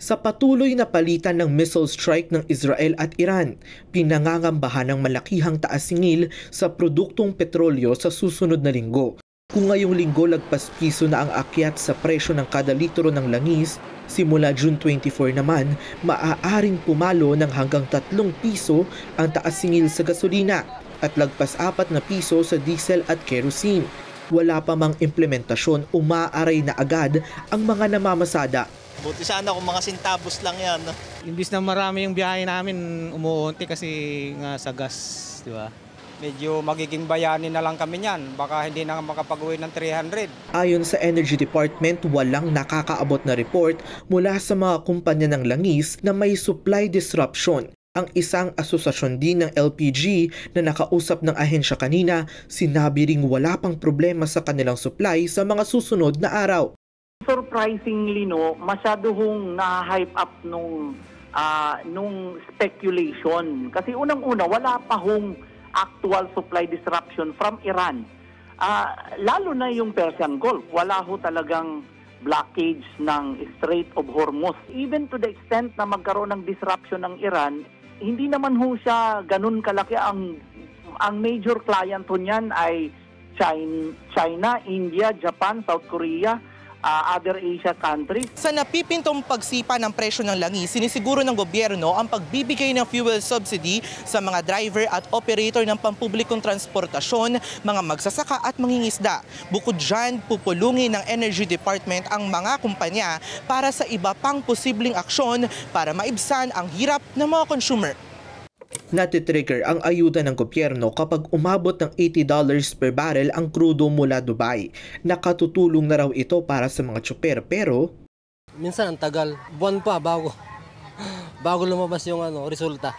Sa patuloy na palitan ng missile strike ng Israel at Iran, pinangangambahan ng malakihang taas-singil sa produktong petrolyo sa susunod na linggo. Kung ngayong linggo lagpas piso na ang akyat sa presyo ng kada litro ng langis, simula June 24 naman, maaaring pumalo ng hanggang 3 piso ang taas-singil sa gasolina at lagpas 4 na piso sa diesel at kerosene. Wala pa mang implementasyon, umaaray na agad ang mga namamasada. Buti sana kung mga sintabos lang yan. Imbis na marami yung biyahe namin, umuunti kasi nga sa gas, di ba? Medyo magiging bayani na lang kami niyan. Baka hindi na makapag-uwi ng 300. Ayon sa Energy Department, walang nakakaabot na report mula sa mga kumpanya ng langis na may supply disruption. Ang isang asosasyon din ng LPG na nakausap ng ahensya kanina, sinabi ring wala pang problema sa kanilang supply sa mga susunod na araw. Surprisingly, masyado hong na-hype up nung speculation. Kasi unang-una, wala pa hong actual supply disruption from Iran. Lalo na yung Persian Gulf. Wala ho talagang blockage ng Strait of Hormuz. Even to the extent na magkaroon ng disruption ng Iran, hindi naman ho siya ganun kalaki. Ang major client ho niyan ay China, India, Japan, South Korea, other Asia countries. Sa napipintong pagsipa ng presyo ng langis, sinisiguro ng gobyerno ang pagbibigay ng fuel subsidy sa mga driver at operator ng pampublikong transportasyon, mga magsasaka at mangingisda. Bukod dyan, pupulungin ng Energy Department ang mga kumpanya para sa iba pang posibleng aksyon para maibsan ang hirap ng mga consumer. Natitrigger ang ayuda ng gobyerno kapag umabot ng $80 per barrel ang krudo mula Dubai. Nakatutulong na raw ito para sa mga tsuper pero minsan ang tagal, buwan pa bago lumabas yung resulta.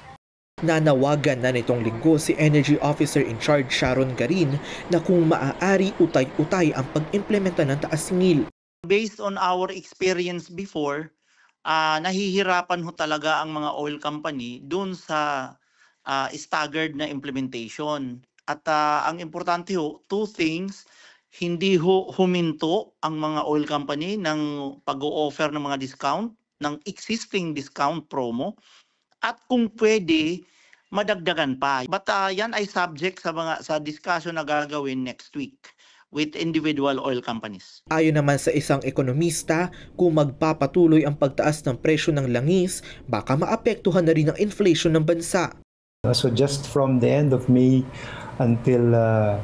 Nanawagan na nitong linggo si Energy Officer in Charge Sharon Garin na kung maaari utay-utay ang pag-implementa ng taas-singil. Based on our experience before, nahihirapan ho talaga ang mga oil company dun sa staggered na implementation. At ang importante ho, 2 things, hindi ho huminto ang mga oil company ng pag-o-offer ng mga discount, ng existing discount promo, at kung pwede, madagdagan pa. But yan ay subject sa discussion na gagawin next week with individual oil companies. Ayon naman sa isang ekonomista, kung magpapatuloy ang pagtaas ng presyo ng langis, baka maapektuhan na rin ang inflation ng bansa. So just from the end of May until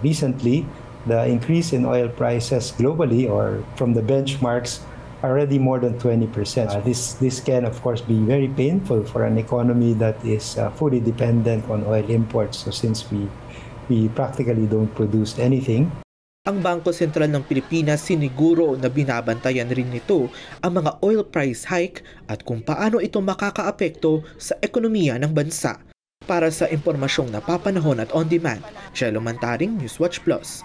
recently, the increase in oil prices globally or from the benchmarks are already more than 20%. This can of course be very painful for an economy that is fully dependent on oil imports. So since we practically don't produce anything. Ang Bangko Sentral ng Pilipinas siniguro na binabantayan rin nito ang mga oil price hike at kung paano ito makakaapekto sa ekonomiya ng bansa. Para sa impormasyong napapanahon at on-demand, Jello Mantaring, Newswatch Plus.